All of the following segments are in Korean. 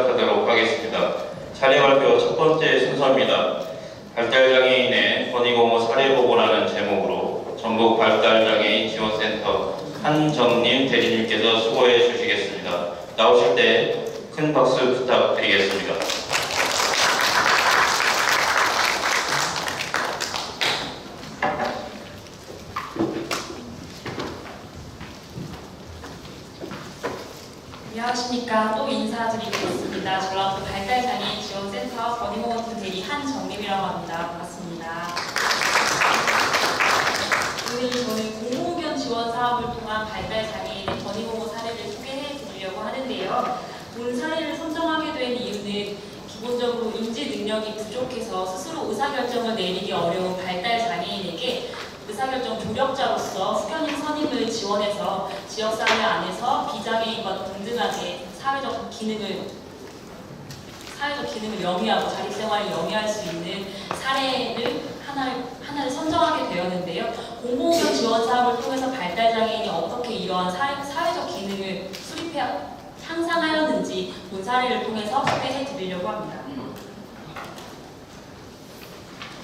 시작하도록 하겠습니다. 차례 발표 첫 번째 순서입니다. 발달장애인의 권익옹호 사례보고라는 제목으로 전국 발달장애인 지원센터 한정님 대리님께서 수고해 주시겠습니다. 나오실 때 큰 박수 부탁드리겠습니다. 안녕하십니까. 또 인사드리겠습니다. 전라도 발달장애인 지원센터 권익옹호 대리 한정림이라고 합니다. 반갑습니다. 오늘 저는 공공의견 지원 사업을 통한 발달장애인의 권익옹호 사례를 소개해 드리려고 하는데요. 본 사례를 선정하게 된 이유는 기본적으로 인지 능력이 부족해서 스스로 의사결정을 내리기 어려운 발달장애인에게 의사결정 조력자로서 수견인 선임을 지원해서 지역사회 안에서 비장애인과 동등하게 사회적 기능을 영위하고 자립생활을 영위할 수 있는 사례를 하나를 선정하게 되었는데요. 공공의견 지원 사업을 통해서 발달장애인이 어떻게 이러한 사회적 기능을 향상하였는지 본 사례를 통해서 소개해 드리려고 합니다.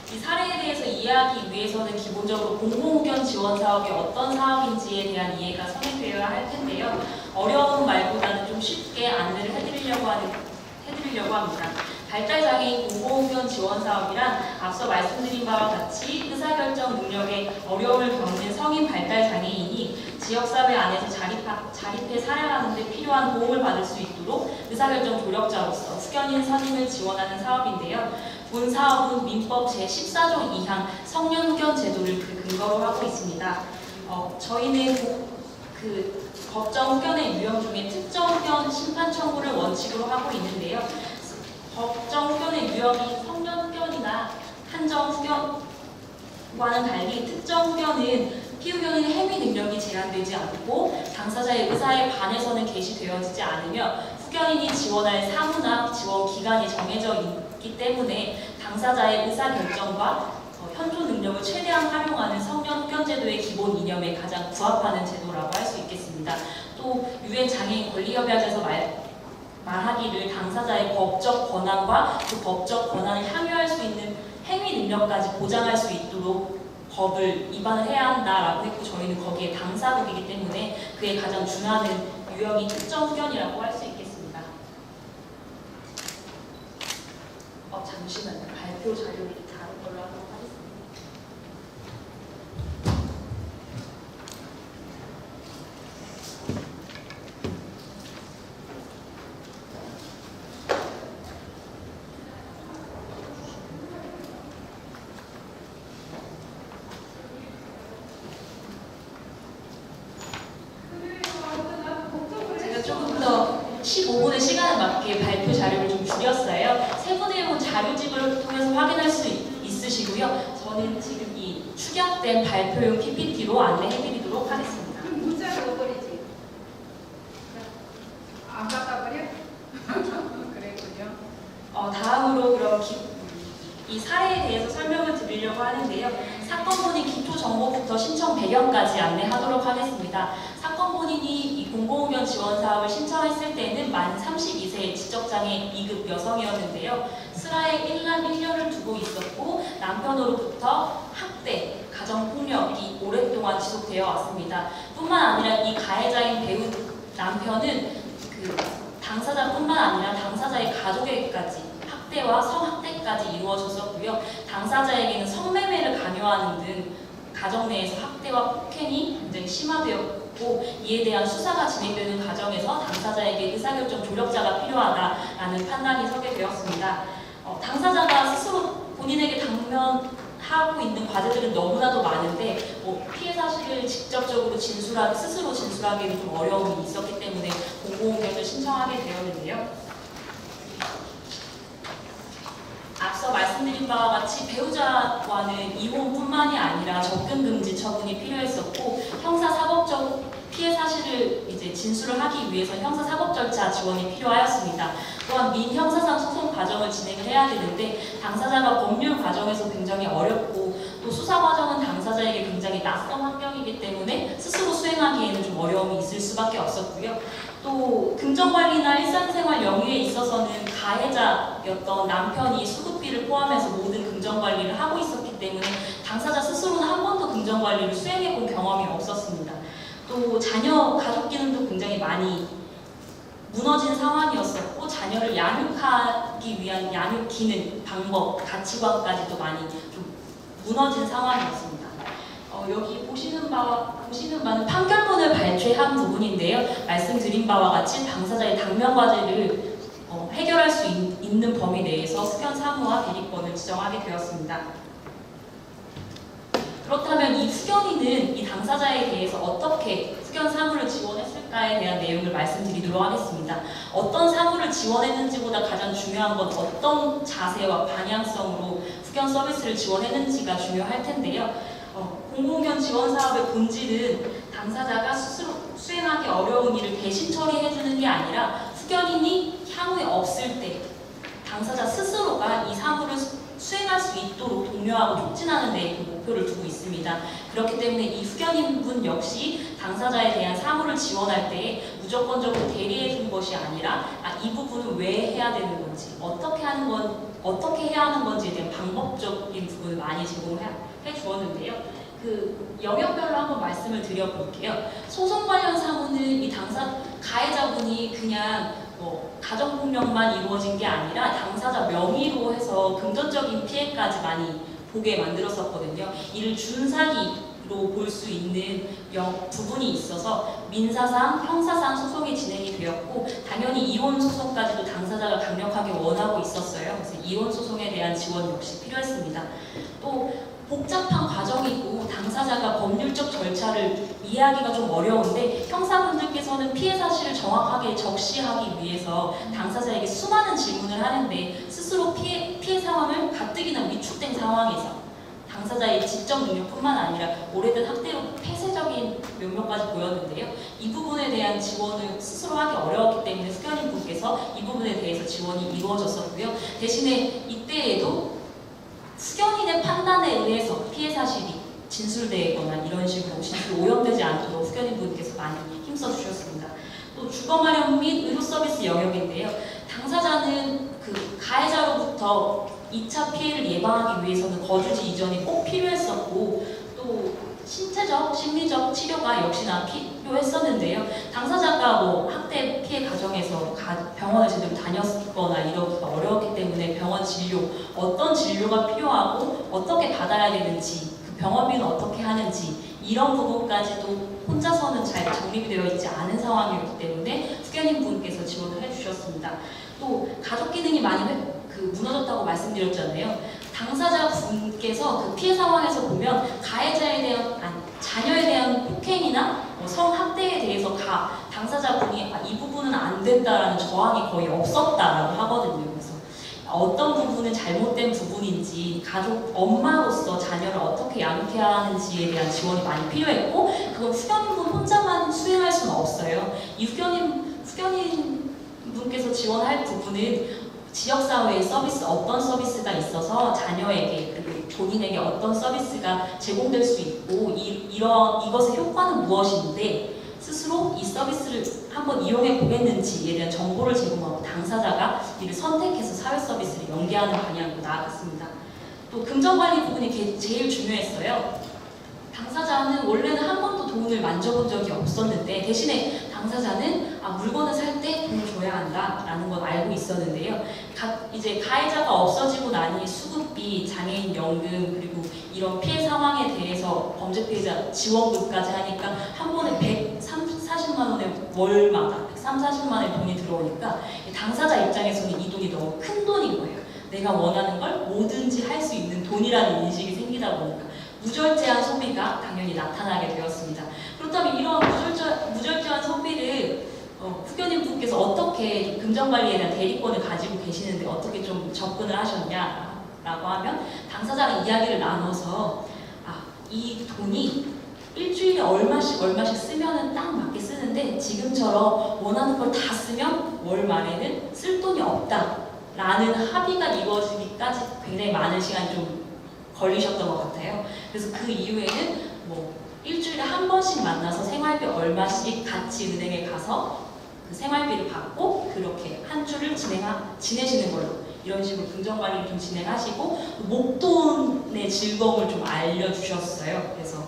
이 사례에 대해서 이해하기 위해서는 기본적으로 공공의견 지원 사업이 어떤 사업인지에 대한 이해가 선행되어야 할 텐데요. 어려운 말보다는 좀 쉽게 안내를 해드리려고 합니다. 발달장애인 공공의견 지원 사업이란 앞서 말씀드린 바와 같이 의사결정 능력에 어려움을 겪는 성인 발달장애인이 지역사회 안에서 자립해 살아가는 데 필요한 도움을 받을 수 있도록 의사결정 조력자로서 수견인 선임을 지원하는 사업인데요. 본 사업은 민법 제14조 2항 성년후견 제도를 근거로 하고 있습니다. 저희는 법정 후견의 유형 중에 특정 후견 심판 청구를 원칙으로 하고 있는데요. 법정 후견의 유형이 성년 후견이나 한정 후견과는 달리 특정 후견은 피후견인의 행위 능력이 제한되지 않고 당사자의 의사에 반해서는 개시되어지지 않으며 후견인이 지원할 사무나 지원 기간이 정해져 있기 때문에 당사자의 의사결정과 현존 능력을 최대한 활용하는 성년 후견제도의 기본 이념에 가장 부합하는 제도라고 할 수 있겠습니다. 또 유엔 장애인 권리협약에서 말하기를 당사자의 법적 권한과 그 법적 권한을 향유할 수 있는 행위 능력까지 보장할 수 있도록 법을 위반을 해야 한다라고 했고, 저희는 거기에 당사국이기 때문에 그에 가장 준하는 유형이 특정 후견이라고 할 수 있겠습니다. 잠시만요. 발표 자료를 다른 걸로 하도록 하겠습니다. 조금 더 15분의 시간에 맞게 발표 자료를 좀 줄였어요. 세부내용은 자료집을 통해서 확인할 수 있으시고요. 저는 지금 이 축약된 발표용 PPT로 안내해드리도록 하겠습니다. 그럼 문자를 넣어버리지. 안 갖다 버려? 그랬군요. 다음으로 그럼 이 사례에 대해서 설명을 드리려고 하는데요. 사건 본인 기초 정보부터 신청 배경까지 안내하도록 하겠습니다. 사건 본인이 이 공공의견 지원 사업을 신청했을 때는 만 32세의 지적장애 2급 여성이었는데요. 슬하에 1남 1녀를 두고 있었고 남편으로부터 학대, 가정폭력이 오랫동안 지속되어 왔습니다. 뿐만 아니라 이 가해자인 배우 남편은 당사자뿐만 아니라 당사자의 가족에게까지 학대와 성학대까지 이루어졌었고요. 당사자에게는 성매매를 강요하는 등 가정 내에서 학대와 폭행이 굉장히 심화되었고, 이에 대한 수사가 진행되는 과정에서 당사자에게 의사결정 조력자가 필요하다라는 판단이 서게 되었습니다. 당사자가 스스로 본인에게 당면하고 있는 과제들은 너무나도 많은데 피해 사실을 직접적으로 스스로 진술하기에는 좀 어려움이 있었기 때문에 공공의견을 신청하게 되었는데요. 앞서 말씀드린 바와 같이 배우자와는 이혼뿐만이 아니라 접근금지 처분이 필요했었고, 형사사법적 피해 사실을 진술을 하기 위해서 형사사법 절차 지원이 필요하였습니다. 또한 민형사상 소송 과정을 진행을 해야 되는데 당사자가 법률 과정에서 굉장히 어렵고 또 수사 과정은 당사자에게 굉장히 낯선 환경이기 때문에 스스로 수행하기에는 좀 어려움이 있을 수밖에 없었고요. 또 금전관리나 일상생활 영유에 있어서는 가해자였던 남편이 수급비를 포함해서 모든 금전관리를 하고 있었기 때문에 당사자 스스로는 한 번도 금전관리를 수행해본 경험이 없었습니다. 또 자녀 가족 기능도 굉장히 많이 무너진 상황이었었고 자녀를 양육하기 위한 양육 기능, 방법, 가치관까지도 많이 좀 무너진 상황이었습니다. 여기 보시는 바는 판결문을 발췌한 부분인데요. 말씀드린 바와 같이 당사자의 당면 과제를 해결할 수 있는 범위 내에서 수견 사무와 대리권을 지정하게 되었습니다. 그렇다면 이 수견인은 이 당사자에 대해서 어떻게 수견 사무를 지원했을까에 대한 내용을 말씀드리도록 하겠습니다. 어떤 사무를 지원했는지보다 가장 중요한 건 어떤 자세와 방향성으로 수견 서비스를 지원했는지가 중요할 텐데요. 공공의견 지원 사업의 본질은 당사자가 스스로 수행하기 어려운 일을 대신 처리해주는 게 아니라 수견인이 향후에 없을 때 당사자 스스로가 이 사무를 수행할 수 있도록 독려하고 촉진하는 데 그 목표를 두고 있습니다. 그렇기 때문에 이 수견인분 역시 당사자에 대한 사무를 지원할 때 무조건적으로 대리해 준 것이 아니라 이 부분은 왜 해야 되는 건지, 어떻게 해야 하는 건지에 대한 방법적인 부분을 많이 제공해 주었는데요. 그 영역별로 한번 말씀을 드려볼게요. 소송 관련 사무는 이 가해자분이 그냥 가정폭력만 이루어진 게 아니라 당사자 명의로 해서 금전적인 피해까지 많이 보게 만들었었거든요. 이를 준사기로 볼 수 있는 부분이 있어서 민사상, 형사상 소송이 진행이 되었고 당연히 이혼 소송까지도 당사자가 강력하게 원하고 있었어요. 그래서 이혼 소송에 대한 지원 역시 필요했습니다. 또 복잡한 과정이고 당사자가 법률적 절차를 이해하기가 좀 어려운데 형사분들께서는 피해 사실을 정확하게 적시하기 위해서 당사자에게 수많은 질문을 하는데 스스로 피해 상황을 가뜩이나 위축된 상황에서 당사자의 지적 능력뿐만 아니라 오래된 학대로 폐쇄적인 면모까지 보였는데요. 이 부분에 대한 지원을 스스로 하기 어려웠기 때문에 수견인 분께서 이 부분에 대해서 지원이 이루어졌었고요. 대신에 이때에도 수견인의 판단에 의해서 피해 사실이 진술되거나 이런 식으로 진술이 오염되지 않도록 수견인 분께서 많이 힘써 주셨습니다. 또 주거 마련 및 의료 서비스 영역인데요. 당사자는 그 가해자로부터 2차 피해를 예방하기 위해서는 거주지 이전이 꼭 필요했었고 또 신체적, 심리적 치료가 역시나 필요했었는데요. 당사자가 학대 피해 가정에서 병원을 제대로 다녔거나 이러기가 어려웠기 때문에 병원 진료, 어떤 진료가 필요하고 어떻게 받아야 되는지, 그 병원비는 어떻게 하는지 이런 부분까지도 혼자서는 잘 정립이 되어 있지 않은 상황이었기 때문에 수견인 분께서 지원을 해주셨습니다. 또 가족 기능이 많이 무너졌다고 말씀드렸잖아요. 당사자 분께서 그 피해 상황에서 보면 자녀에 대한 폭행이나 성학대에 대해서 당사자 분이 이 부분은 안 된다라는 저항이 거의 없었다라고 하거든요. 그래서 어떤 부분은 잘못된 부분인지 가족 엄마로서 자녀를 어떻게 양육해야 하는지에 대한 지원이 많이 필요했고 그건 수견인분 혼자만 수행할 수는 없어요. 이 수견인 분께서 지원할 부분은 지역사회의 서비스, 어떤 서비스가 있어서 자녀에게 그리고 본인에게 어떤 서비스가 제공될 수 있고 이것의 효과는 무엇인데 스스로 이 서비스를 한번 이용해 보겠는지에 대한 정보를 제공하고 당사자가 이를 선택해서 사회 서비스를 연계하는 방향으로 나아갔습니다. 또 금전관리 부분이 제일 중요했어요. 당사자는 원래는 한 번도 돈을 만져본 적이 없었는데 대신에 당사자는 물건을 살 때 돈을 줘야 한다라는 건 알고 있었는데요. 이제 가해자가 없어지고 나니 수급비, 장애인 연금 그리고 이런 피해 상황에 대해서 범죄 피해자 지원금까지 하니까 한 번에 140만 원의 월마다 140만 원의 돈이 들어오니까 당사자 입장에서는 이 돈이 너무 큰 돈인 거예요. 내가 원하는 걸 뭐든지 할 수 있는 돈이라는 인식이 생기다 보니까 무절제한 소비가 당연히 나타나게 되었습니다. 그렇다면 이런 무절제한 소비를 후견인 분께서 어떻게 금전관리에 대한 대리권을 가지고 계시는데 어떻게 좀 접근을 하셨냐라고 하면 당사자랑 이야기를 나눠서 이 돈이 일주일에 얼마씩 쓰면은 딱 맞게 쓰는데 지금처럼 원하는 걸 다 쓰면 월 말에는 쓸 돈이 없다라는 합의가 이루어지기까지 굉장히 많은 시간이 좀 걸리셨던 것 같아요. 그래서 그 이후에는 일주일에 한 번씩 만나서 생활비 얼마씩 같이 은행에 가서 그 생활비를 받고 그렇게 한 주를 지내시는 걸로 이런 식으로 긍정관리를 좀 진행하시고 목돈의 즐거움을 좀 알려주셨어요. 그래서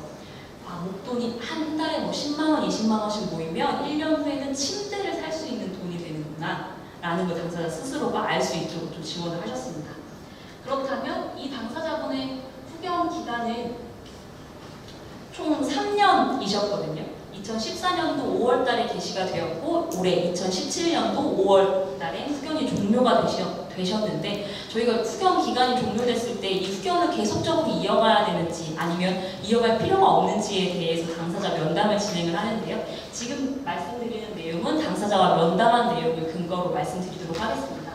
목돈이 한 달에 뭐 10만 원, 20만 원씩 모이면 1년 후에는 침대를 살 수 있는 돈이 되는구나 라는 걸 당사자 스스로가 알 수 있도록 좀 지원을 하셨습니다. 그렇다면 이 당사자분의 후견 기간은 총 3년이셨거든요. 2014년도 5월 달에 게시가 되었고 올해 2017년도 5월 달에 후견이 종료가 되셨는데 저희가 후견 기간이 종료됐을 때 이 후견을 계속적으로 이어가야 되는지 아니면 이어갈 필요가 없는지에 대해서 당사자 면담을 진행을 하는데요. 지금 말씀드리는 내용은 당사자와 면담한 내용을 근거로 말씀드리도록 하겠습니다.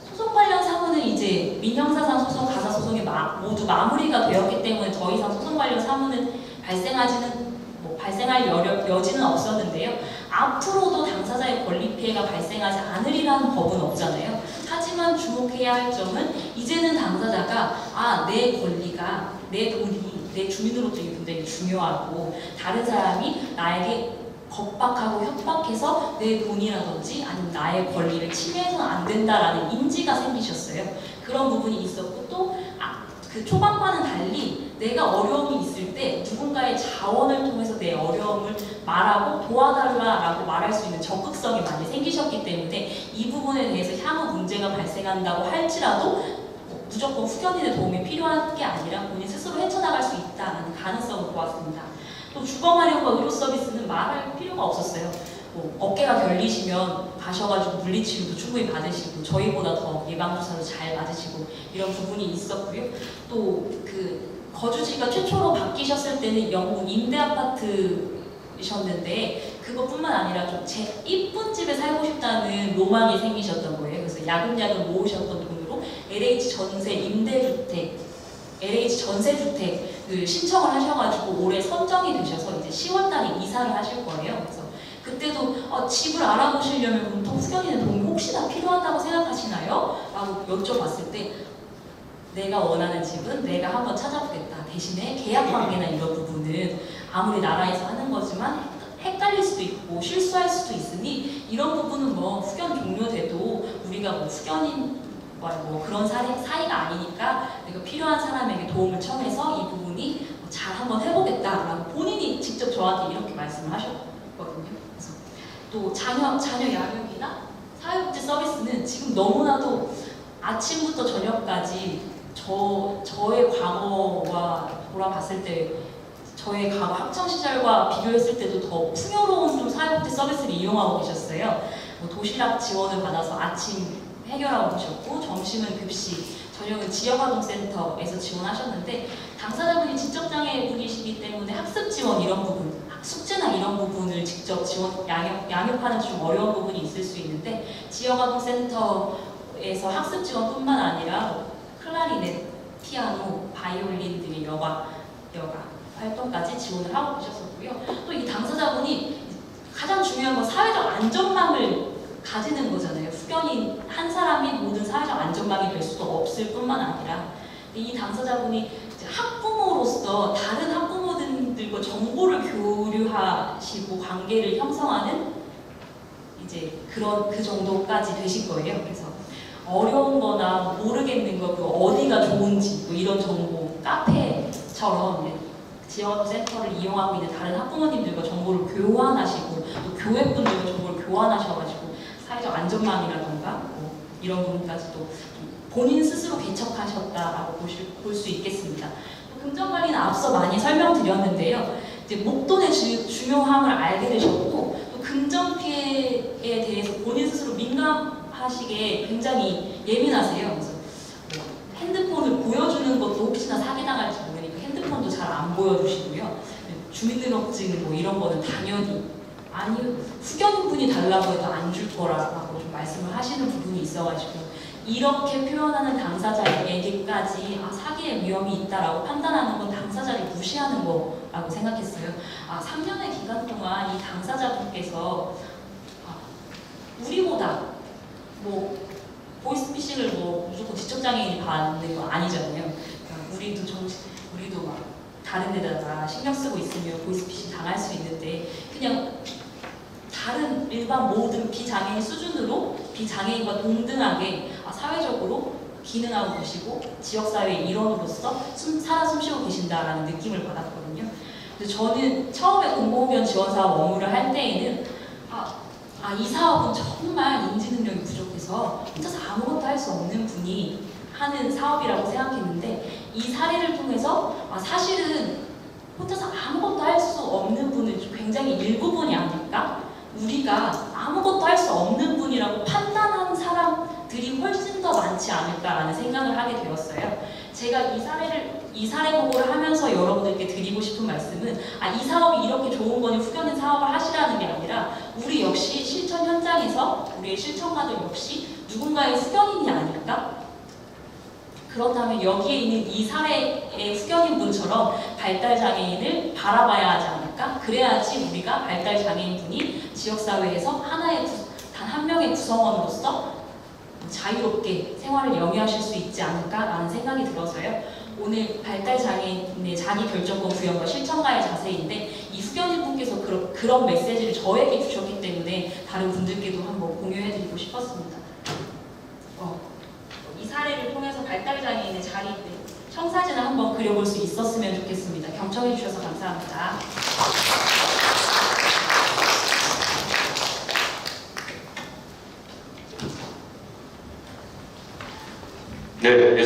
소송 관련 사무는 이제 민형사상 소송, 가사소송이 모두 마무리가 되었기 때문에 더 이상 소송 관련 사무는 발생할 여지는 없었는데요. 앞으로도 당사자의 권리 피해가 발생하지 않으리라는 법은 없잖아요. 하지만 주목해야 할 점은 이제는 당사자가 내 권리가, 내 돈이 내 주민으로서의 굉장히 중요하고 다른 사람이 나에게 겁박하고 협박해서 내 돈이라든지 아니면 나의 권리를 침해해서는 안 된다라는 인지가 생기셨어요. 그런 부분이 있었고 또 그 초반과는 달리 내가 어려움이 있을 때 누군가의 자원을 통해서 내 어려움을 말하고 도와달라라고 말할 수 있는 적극성이 많이 생기셨기 때문에 이 부분에 대해서 향후 문제가 발생한다고 할지라도 무조건 후견인의 도움이 필요한 게 아니라 본인 스스로 헤쳐나갈 수 있다는 가능성을 보았습니다. 또 주거마련과 의료 서비스는 말할 필요가 없었어요. 어깨가 결리시면 가셔가지고 물리치료도 충분히 받으시고 저희보다 더 예방주사도 잘 맞으시고 이런 부분이 있었고요. 또 그 거주지가 최초로 바뀌셨을 때는 영국 임대아파트이셨는데 그것뿐만 아니라 좀 제 이쁜 집에 살고 싶다는 로망이 생기셨던 거예요. 그래서 야금야금 모으셨던 돈으로 LH 전세주택을 신청을 하셔가지고 올해 선정이 되셔서 이제 10월달에 이사를 하실 거예요. 그래서 그때도 집을 알아보시려면 보통 후견인의 도움이 혹시나 필요하다고 생각하시나요? 라고 여쭤봤을 때 내가 원하는 집은 내가 한번 찾아보겠다. 대신에 계약관계나 이런 부분은 아무리 나라에서 하는 거지만 헷갈릴 수도 있고 실수할 수도 있으니 이런 부분은 뭐 후견 종료돼도 우리가 뭐 후견인 뭐 그런 사이가 아니니까 내가 필요한 사람에게 도움을 청해서 이 부분이 잘 한번 해보겠다라고 본인이 직접 저한테 이렇게 말씀을 하셨거든요. 그래서 또 자녀 양육이나 사회복지 서비스는 지금 너무나도 아침부터 저녁까지 저의 과거와 돌아봤을 때 저의 과거 학창시절과 비교했을 때도 더 풍요로운 좀 사회복지 서비스를 이용하고 계셨어요. 뭐 도시락 지원을 받아서 아침 해결하고 계셨고 점심은 급식, 저녁은 지역아동센터에서 지원하셨는데 당사자분이 지적장애분이시기 때문에 학습 지원 이런 부분, 숙제나 이런 부분을 직접 양육하는 좀 어려운 부분이 있을 수 있는데 지역아동센터에서 학습 지원뿐만 아니라 클라리넷, 피아노, 바이올린 등의 여가 활동까지 지원을 하고 계셨었고요. 또 이 당사자분이 가장 중요한 건 사회적 안전망을 가지는 거잖아요. 후견인 한 사람이 모든 사회적 안전망이 될 수도 없을 뿐만 아니라 이 당사자분이 이제 학부모로서 다른 학부모들과 정보를 교류하시고 관계를 형성하는 이제 그 정도까지 되신 거예요. 그래서 어려운 거나 모르겠는 거, 어디가 좋은지 뭐 이런 정보, 카페처럼 지역센터를 이용하고 있는 다른 학부모님들과 정보를 교환하시고 또 교회분들과 정보를 교환하셔가지고 사회적 안전망이라던가 뭐 이런 부분까지도 본인 스스로 개척하셨다라고 볼 수 있겠습니다. 긍정관리는 앞서 많이 설명드렸는데요. 이제 목돈의 중요함을 알게 되셨고 또 긍정 피해에 대해서 본인 스스로 민감하시기에 굉장히 예민하세요. 그래서 뭐 핸드폰을 보여주는 것도 혹시나 사기당할지 모르니까 핸드폰도 잘 안 보여주시고요. 주민등록증 뭐 이런 거는 당연히 후견인분이 달라고 해도 안 줄 거라고 좀 말씀을 하시는 부분이 있어가지고 이렇게 표현하는 당사자에게까지 사기의 위험이 있다라고 판단하는 건 당사자를 무시하는 거라고 생각했어요. 3년의 기간 동안 이 당사자분께서 우리보다 뭐 보이스피싱을 뭐 무조건 지적장애인이 받는 거 아니잖아요. 그러니까 우리도 막 다른 데다가 신경 쓰고 있으면 보이스피싱 당할 수 있는데 그냥 다른 일반 모든 비장애인 수준으로 비장애인과 동등하게 사회적으로 기능하고 계시고 지역사회의 일원으로서 살아 숨쉬고 계신다라는 느낌을 받았거든요. 근데 저는 처음에 공공의견 지원사업 업무를 할 때에는 이 사업은 정말 인지 능력이 부족해서 혼자서 아무것도 할 수 없는 분이 하는 사업이라고 생각했는데 이 사례를 통해서 사실은 혼자서 아무것도 할 수 없는 분은 굉장히 일부분이 아닐까? 우리가 아무것도 할 수 없는 분이라고 판단하는 사람들이 훨씬 더 많지 않을까라는 생각을 하게 되었어요. 제가 이 사례 보고를 하면서 여러분들께 드리고 싶은 말씀은 이 사업이 이렇게 좋은 거니 후견인 사업을 하시라는 게 아니라 우리 역시 실천 현장에서 우리의 실천가들 역시 누군가의 후견인이 아닐까? 그렇다면 여기에 있는 이 사례의 후견인분처럼 발달장애인을 바라봐야 하지 않을까? 그래야지 우리가 발달장애인분이 지역사회에서 단 한 명의 구성원으로서 자유롭게 생활을 영위하실 수 있지 않을까라는 생각이 들어서요. 오늘 발달장애인의 자기결정권 부여과 실천가의 자세인데 이 후견인분께서 그런 메시지를 저에게 주셨기 때문에 다른 분들께도 한번 공유해드리고 싶었습니다. 이 사례를 통해서 발달장애인의 자리 청사진을 한번 그려볼 수 있었으면 좋겠습니다. 경청해 주셔서 감사합니다. 네.